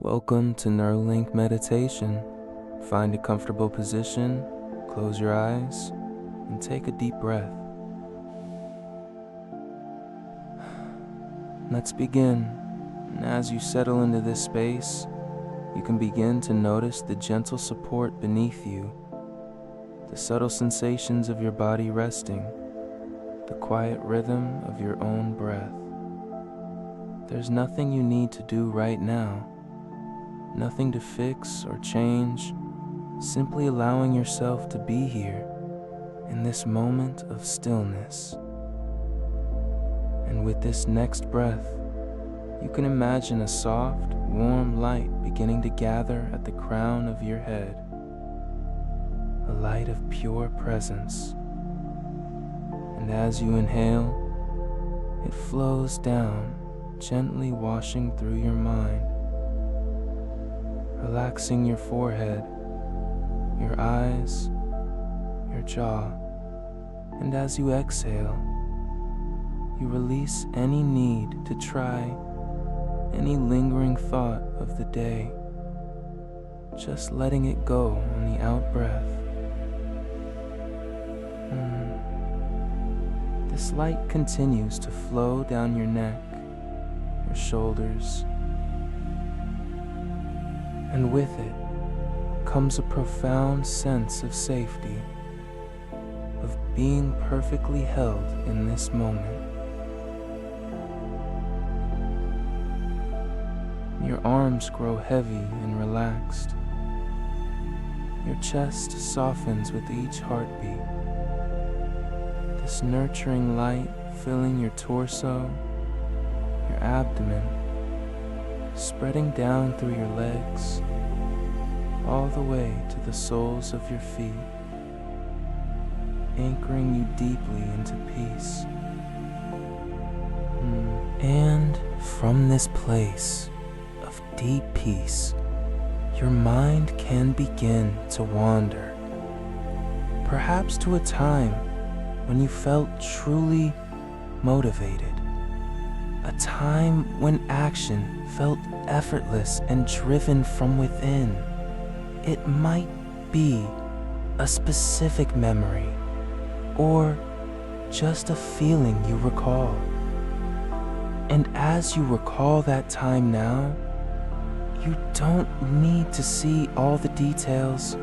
Welcome to Neurolink Meditation. Find a comfortable position, close your eyes, and take a deep breath. Let's begin. And as you settle into this space, you can begin to notice the gentle support beneath you, the subtle sensations of your body resting, the quiet rhythm of your own breath. There's nothing you need to do right now. Nothing to fix or change, simply allowing yourself to be here in this moment of stillness. And with this next breath, you can imagine a soft, warm light beginning to gather at the crown of your head, a light of pure presence. And as you inhale, it flows down, gently washing through your mind, relaxing your forehead, your eyes, your jaw, and as you exhale, you release any need to try any lingering thought of the day, just letting it go on the out-breath. This light continues to flow down your neck, your shoulders, and with it comes a profound sense of safety, of being perfectly held in this moment. Your arms grow heavy and relaxed. Your chest softens with each heartbeat. This nurturing light filling your torso, your abdomen, spreading down through your legs, all the way to the soles of your feet, anchoring you deeply into peace. And from this place of deep peace, your mind can begin to wander, perhaps to a time when you felt truly motivated, a time when action felt effortless and driven from within. It might be a specific memory or just a feeling you recall. And as you recall that time now, you don't need to see all the details.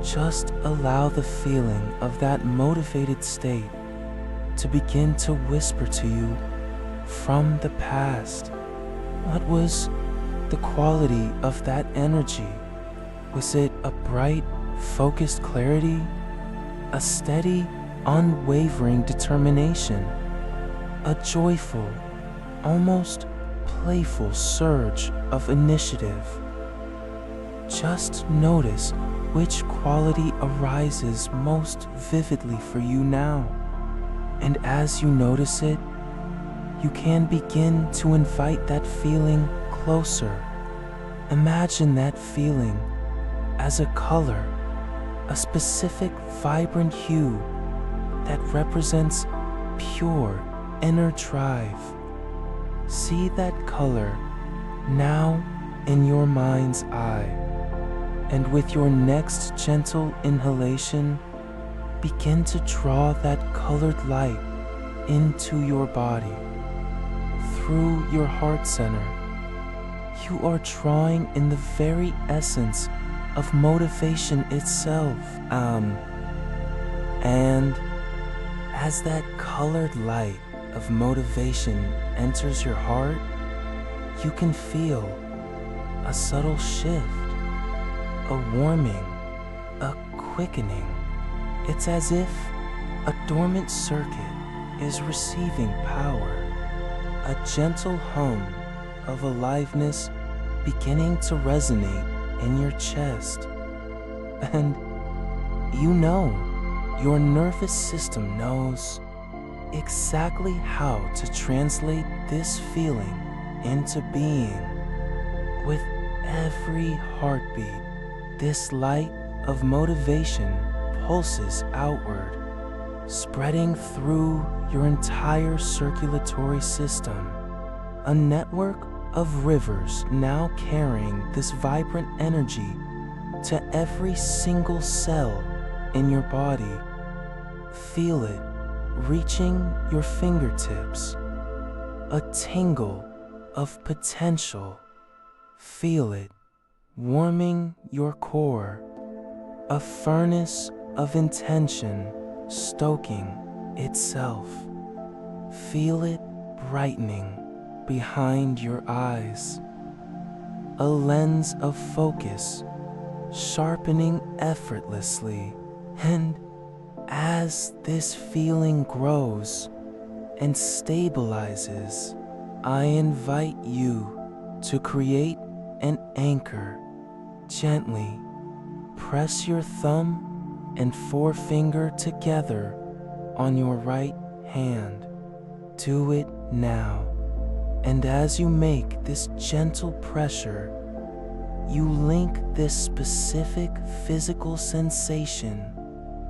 Just allow the feeling of that motivated state to begin to whisper to you from the past. What was the quality of that energy? Was it a bright, focused clarity? A steady, unwavering determination? A joyful, almost playful surge of initiative? Just notice which quality arises most vividly for you now. And as you notice it, you can begin to invite that feeling closer. Imagine that feeling as a color, a specific vibrant hue that represents pure inner drive. See that color now in your mind's eye, and with your next gentle inhalation, begin to draw that colored light into your body. Through your heart center, you are drawing in the very essence of motivation itself. And as that colored light of motivation enters your heart, you can feel a subtle shift, a warming, a quickening. It's as if a dormant circuit is receiving power. A gentle hum of aliveness beginning to resonate in your chest. And you know, your nervous system knows exactly how to translate this feeling into being. With every heartbeat, this light of motivation pulses outward, spreading through your entire circulatory system, a network of rivers now carrying this vibrant energy to every single cell in your body. Feel it reaching your fingertips, a tingle of potential. Feel it warming your core, a furnace of intention stoking itself. Feel it brightening behind your eyes, a lens of focus sharpening effortlessly. And as this feeling grows and stabilizes, I invite you to create an anchor. Gently press your thumb and forefinger together on your right hand. Do it now. And as you make this gentle pressure, you link this specific physical sensation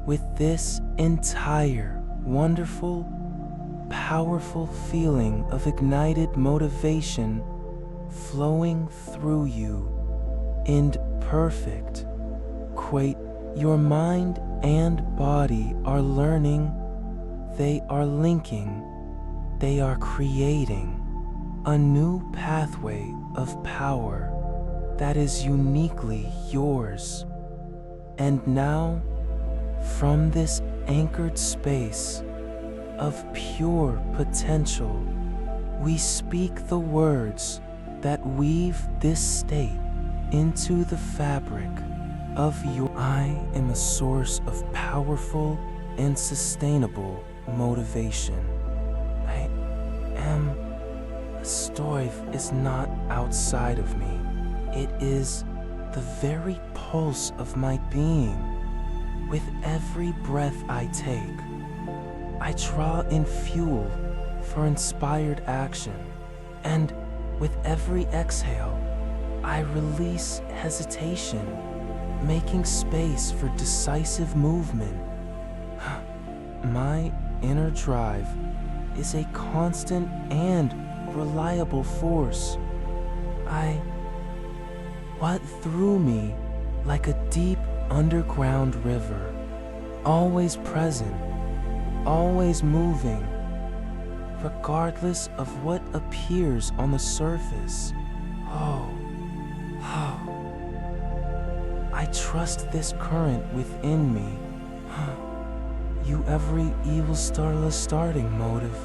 with this entire wonderful, powerful feeling of ignited motivation flowing through you. And perfect. Quite, your mind and body are learning, they are linking, they are creating a new pathway of power that is uniquely yours. And now, from this anchored space of pure potential, we speak the words that weave this state into the fabric of your I am a source of powerful and sustainable motivation. I am a story is not outside of me. It is the very pulse of my being. With every breath I take, I draw in fuel for inspired action, and with every exhale, I release hesitation, making space for decisive movement. My inner drive is a constant and reliable force. What through me like a deep underground river, always present, always moving, regardless of what appears on the surface. I trust this current within me. You every evil starless starting motive.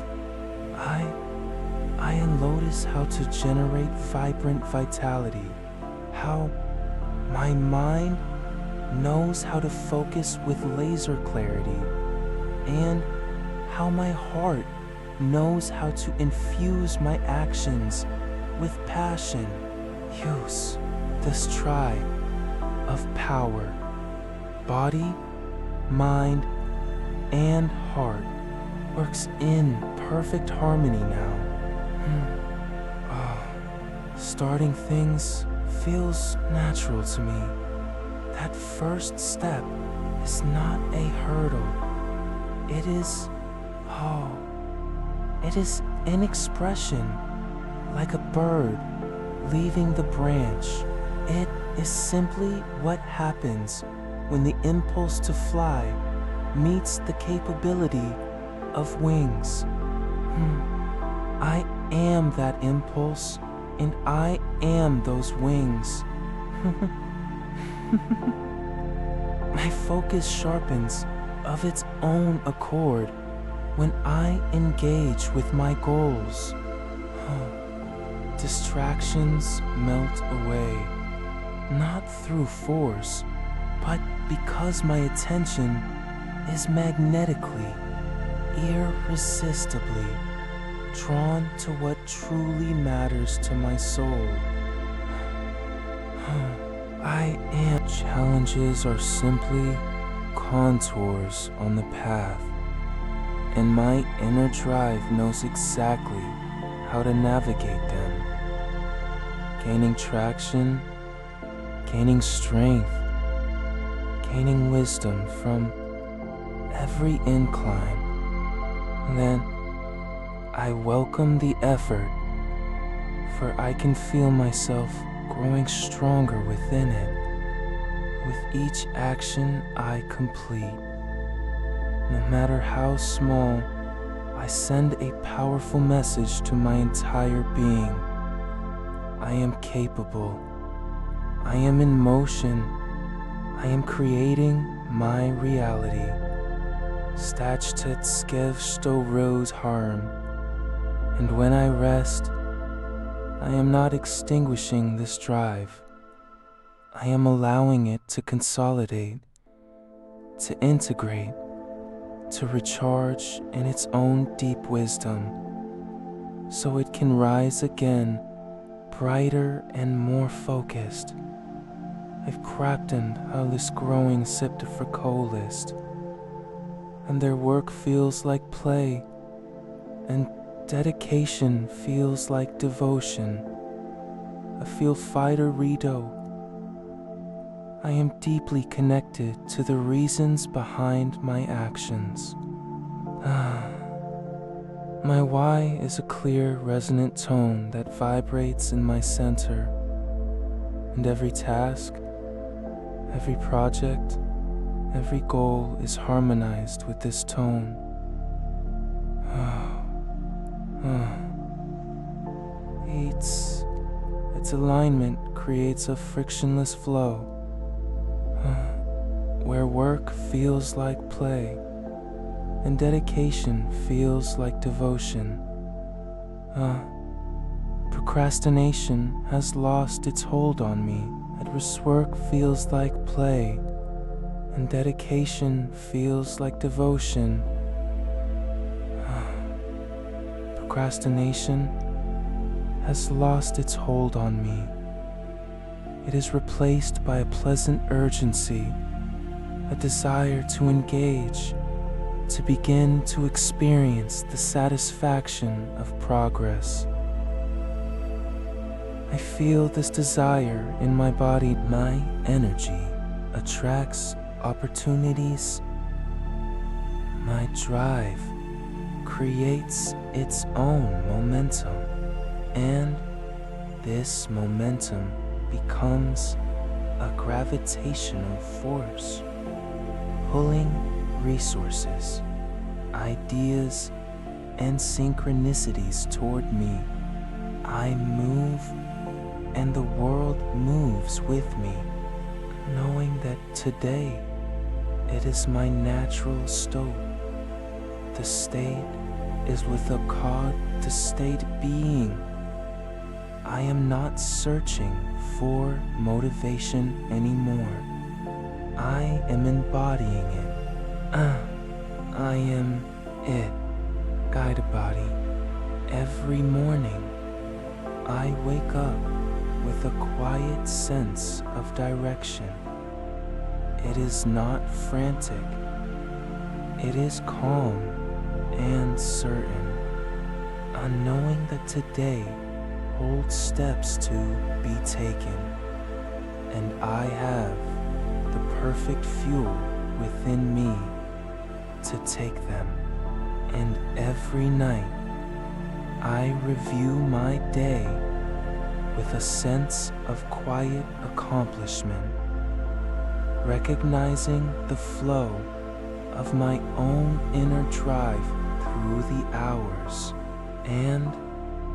I unnotice how to generate vibrant vitality, how my mind knows how to focus with laser clarity, and how my heart knows how to infuse my actions with passion. Use this tribe of power, body, mind, and heart works in perfect harmony now. Starting things feels natural to me. That first step is not a hurdle. It is an expression, like a bird leaving the branch. It is simply what happens when the impulse to fly meets the capability of wings. I am that impulse, and I am those wings. My focus sharpens of its own accord when I engage with my goals. Distractions melt away, not through force, but because my attention is magnetically, irresistibly drawn to what truly matters to my soul. Challenges are simply contours on the path, and my inner drive knows exactly how to navigate them. Gaining traction, gaining strength, gaining wisdom from every incline. And then I welcome the effort, for I can feel myself growing stronger within it with each action I complete. No matter how small, I send a powerful message to my entire being. I am capable. I am in motion. I am creating my reality. Stachtet skev sto rose harm. And when I rest, I am not extinguishing this drive. I am allowing it to consolidate, to integrate, to recharge in its own deep wisdom, so it can rise again, brighter and more focused. I've crafted this growing septificolist, and their work feels like play, and dedication feels like devotion. I feel fighter redo. I am deeply connected to the reasons behind my actions. My why is a clear, resonant tone that vibrates in my center, and every task, every project, every goal is harmonized with this tone. Its alignment creates a frictionless flow, where work feels like play and dedication feels like devotion. Procrastination has lost its hold on me, and work feels like play and dedication feels like devotion. Procrastination has lost its hold on me. It is replaced by a pleasant urgency, a desire to engage, to begin to experience the satisfaction of progress. I feel this desire in my body. My energy attracts opportunities. My drive creates its own momentum, and this momentum becomes a gravitational force, pulling resources, ideas, and synchronicities toward me. I move, and the world moves with me, knowing that today it is my natural state. The state is with a cause to state being. I am not searching for motivation anymore. I am embodying it. I am it, guided body. Every morning, I wake up with a quiet sense of direction. It is not frantic. It is calm and certain, knowing that today holds steps to be taken, and I have the perfect fuel within me to take them. And every night I review my day with a sense of quiet accomplishment, recognizing the flow of my own inner drive through the hours, and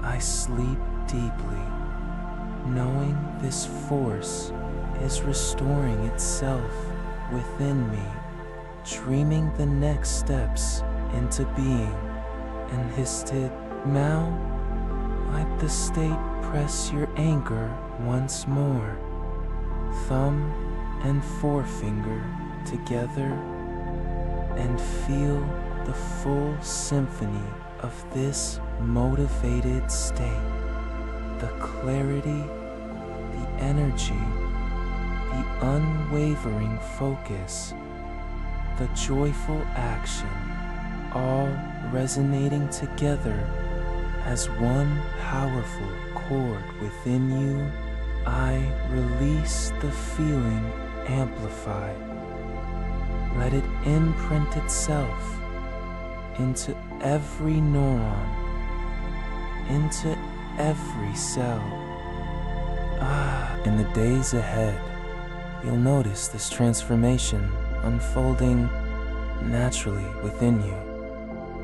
I sleep deeply, knowing this force is restoring itself within me, dreaming the next steps into being. And histed, now let the state press your anger once more, thumb and forefinger together, and feel the full symphony of this motivated state. The clarity, the energy, the unwavering focus, the joyful action, all resonating together as one powerful chord within you. I release the feeling amplified. Let it imprint itself into every neuron, into every cell. In the days ahead, you'll notice this transformation unfolding naturally within you.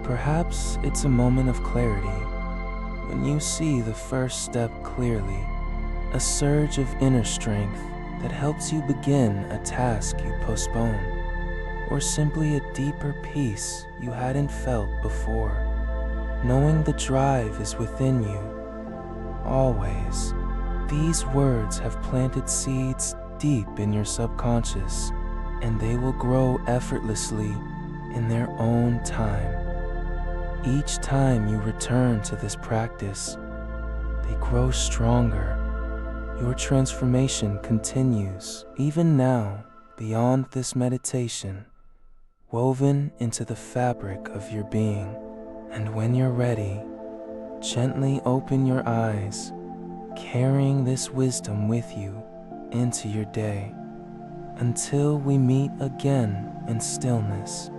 Perhaps it's a moment of clarity when you see the first step clearly, a surge of inner strength that helps you begin a task you postponed, or simply a deeper peace you hadn't felt before. Knowing the drive is within you, always. These words have planted seeds deep in your subconscious, and they will grow effortlessly in their own time. Each time you return to this practice, they grow stronger. Your transformation continues, even now, beyond this meditation, woven into the fabric of your being. And when you're ready, gently open your eyes, carrying this wisdom with you into your day. Until we meet again in stillness.